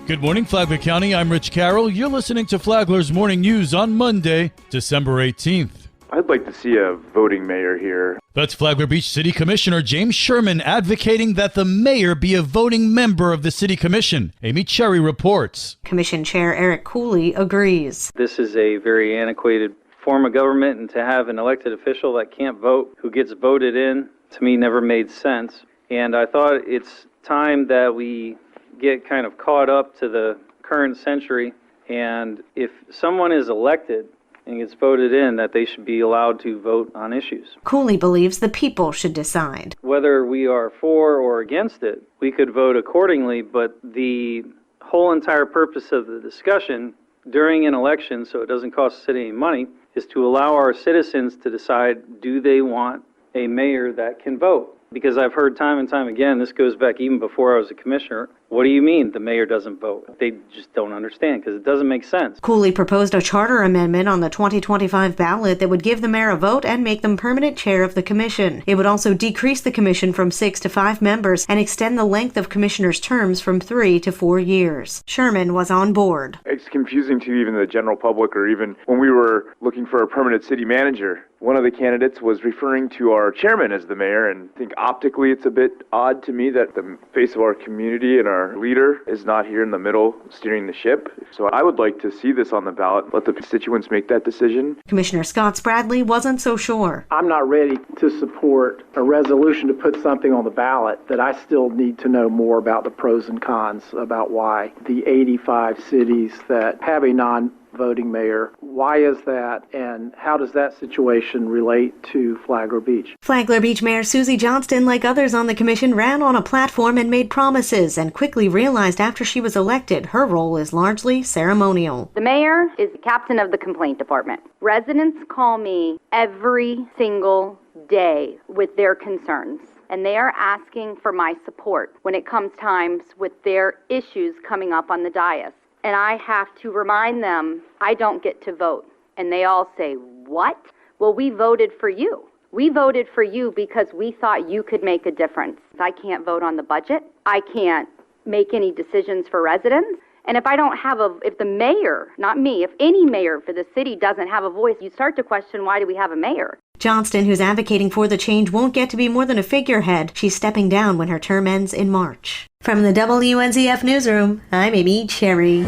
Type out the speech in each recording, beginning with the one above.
Good morning, Flagler County. I'm Rich Carroll. You're listening to Flagler's Morning News on Monday, December 18th. I'd like to see a voting mayor here. That's Flagler Beach City Commissioner James Sherman advocating that the mayor be a voting member of the city commission. Amy Cherry reports. Commission Chair Eric Cooley agrees. This is a very antiquated form of government, and to have an elected official that can't vote, who gets voted in, to me never made sense. And I thought it's time that we get kind of caught up to the current century, and if someone is elected and gets voted in, that they should be allowed to vote on issues. Cooley believes the people should decide. Whether we are for or against it, we could vote accordingly, but the whole entire purpose of the discussion during an election, so it doesn't cost the city any money, is to allow our citizens to decide, do they want a mayor that can vote? Because I've heard time and time again, this goes back even before I was a commissioner, what do you mean the mayor doesn't vote? They just don't understand because it doesn't make sense. Cooley proposed a charter amendment on the 2025 ballot that would give the mayor a vote and make them permanent chair of the commission. It would also decrease the commission from 6 to 5 members and extend the length of commissioners' terms from 3 to 4 years. Sherman was on board. It's confusing to even the general public, or even when we were looking for a permanent city manager. One of the candidates was referring to our chairman as the mayor, and I think optically it's a bit odd to me that the face of our community and our leader is not here in the middle steering the ship. So I would like to see this on the ballot, let the constituents make that decision. Commissioner Scott Spradley wasn't so sure. I'm not ready to support a resolution to put something on the ballot that I still need to know more about the pros and cons about why the 85 cities that have a non-voting mayor, why is that, and how does that situation relate to Flagler Beach? Flagler Beach Mayor Susie Johnston, like others on the commission, ran on a platform and made promises and quickly realized after she was elected her role is largely ceremonial. The mayor is the captain of the complaint department. Residents call me every single day with their concerns, and they are asking for my support when it comes times with their issues coming up on the dais. And I have to remind them I don't get to vote. And they all say, what? Well, we voted for you. We voted for you because we thought you could make a difference. I can't vote on the budget. I can't make any decisions for residents. And if the mayor, not me, if any mayor for the city doesn't have a voice, you start to question, why do we have a mayor? Johnston, who's advocating for the change, won't get to be more than a figurehead. She's stepping down when her term ends in March. From the WNZF Newsroom, I'm Amy Cherry.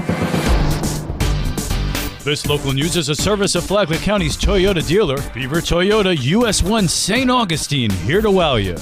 This local news is a service of Flagler County's Toyota dealer, Beaver Toyota US 1 St. Augustine, here to wow you.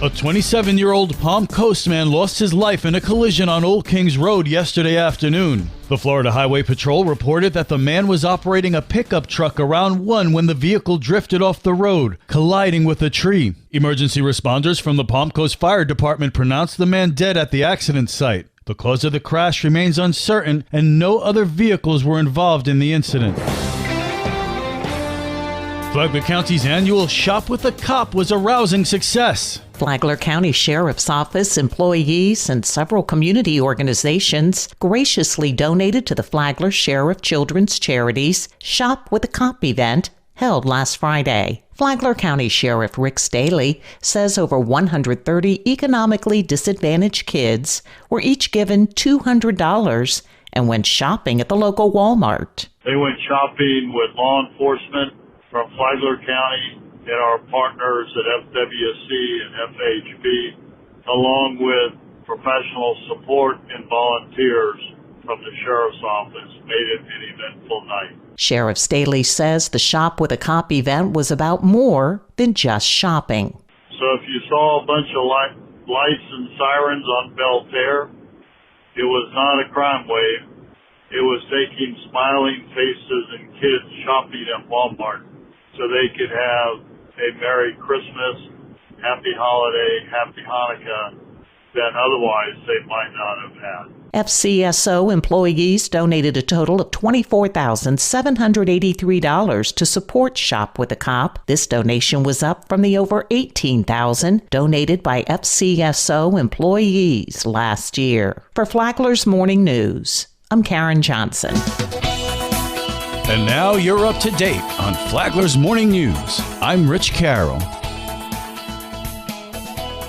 A 27-year-old Palm Coast man lost his life in a collision on Old Kings Road yesterday afternoon. The Florida Highway Patrol reported that the man was operating a pickup truck around 1 when the vehicle drifted off the road, colliding with a tree. Emergency responders from the Palm Coast Fire Department pronounced the man dead at the accident site. The cause of the crash remains uncertain, and no other vehicles were involved in the incident. Flagler County's annual Shop with a Cop was a rousing success. Flagler County Sheriff's Office employees and several community organizations graciously donated to the Flagler Sheriff Children's Charities Shop with a Cop event held last Friday. Flagler County Sheriff Rick Staley says over 130 economically disadvantaged kids were each given $200 and went shopping at the local Walmart. They went shopping with law enforcement from Flagler County and our partners at FWC and FHB, along with professional support and volunteers from the Sheriff's Office, made it an eventful night. Sheriff Staley says the Shop with a Cop event was about more than just shopping. So if you saw a bunch of lights and sirens on Belterre, it was not a crime wave. It was taking smiling faces and kids shopping at Walmart so they could have a Merry Christmas, Happy Holiday, Happy Hanukkah that otherwise they might not have had. FCSO employees donated a total of $24,783 to support Shop with a Cop. This donation was up from the over $18,000 donated by FCSO employees last year. For Flagler's Morning News, I'm Karen Johnson. And now you're up to date on Flagler's Morning News. I'm Rich Carroll.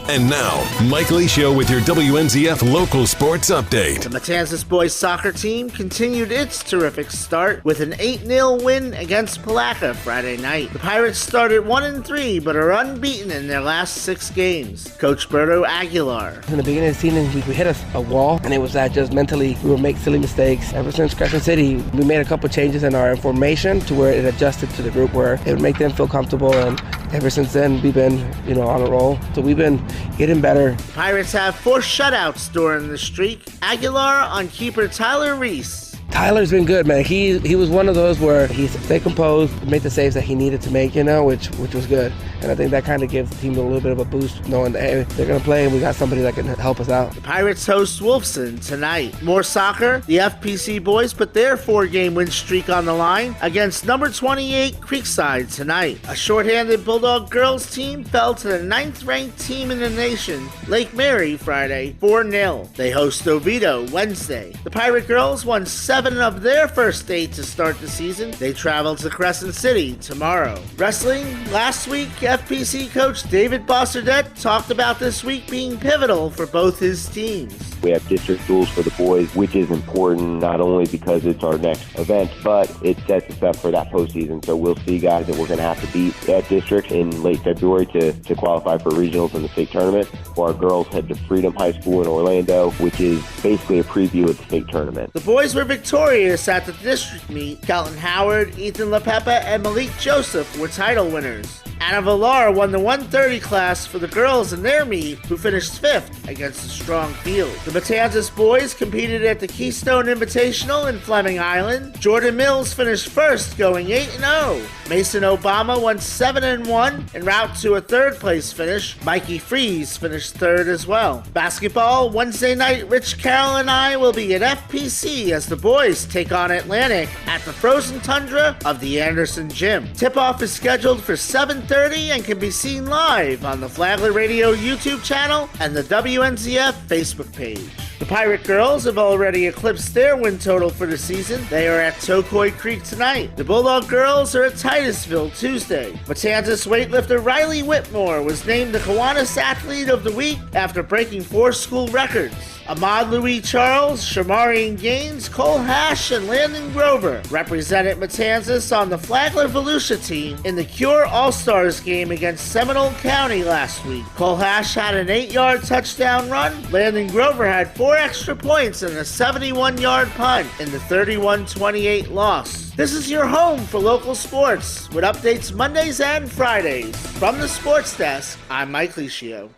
And now, Mike Licio with your WNZF local sports update. The Matanzas boys soccer team continued its terrific start with an 8-0 win against Palaca Friday night. The Pirates started 1-3 but are unbeaten in their last 6 games. Coach Berto Aguilar. In the beginning of the season, we hit a wall, and it was that just mentally we would make silly mistakes. Ever since Crescent City, we made a couple changes in our formation to where it adjusted to the group where it would make them feel comfortable, and ever since then, we've been, on a roll. So we've been getting better. The Pirates have 4 shutouts during the streak. Aguilar on keeper Tyler Reese. Tyler's been good, man. He was one of those where he stayed composed, made the saves that he needed to make, which was good. And I think that kind of gives the team a little bit of a boost, knowing that, hey, they're going to play and we got somebody that can help us out. The Pirates host Wolfson tonight. More soccer. The FPC boys put their 4-game win streak on the line against number 28 Creekside tonight. A shorthanded Bulldog girls team fell to the 9th-ranked team in the nation, Lake Mary, Friday, 4-0. They host Oviedo Wednesday. The Pirate girls won 7 of their first 8 to start the season. They travel to Crescent City tomorrow. Wrestling. Last week, FPC coach David Bossardette talked about this week being pivotal for both his teams. We have district duels for the boys, which is important not only because it's our next event, but it sets us up for that postseason. So we'll see guys that we're going to have to beat at district in late February to qualify for regionals in the state tournament. While our girls head to Freedom High School in Orlando, which is basically a preview of the state tournament. The boys were victorious at the district meet. Kelton Howard, Ethan LaPepa, and Malik Joseph were title winners. Anna Villar won the 130 class for the girls in their meet, who finished 5th against a strong field. The Matanzas boys competed at the Keystone Invitational in Fleming Island. Jordan Mills finished 1st, going 8-0. Mason Obama won 7-1 en route to a 3rd place finish. Mikey Freeze finished 3rd as well. Basketball, Wednesday night, Rich Carroll and I will be at FPC as the boys take on Atlantic at the frozen tundra of the Anderson Gym. Tip-off is scheduled for 7:30 and can be seen live on the Flagler Radio YouTube channel and the WNZF Facebook page. The Pirate girls have already eclipsed their win total for the season. They are at Tokoi Creek tonight. The Bulldog girls are at Titusville Tuesday. Matanzas weightlifter Riley Whitmore was named the Kiwanis Athlete of the Week after breaking 4 school records. Ahmad Louis Charles, Shamarian Gaines, Cole Hash, and Landon Grover represented Matanzas on the Flagler Volusia team in the Cure All-Stars game against Seminole County last week. Cole Hash had an 8-yard touchdown run. Landon Grover had 4 extra points and a 71-yard punt in the 31-28 loss. This is your home for local sports with updates Mondays and Fridays. From the Sports Desk, I'm Mike Licio.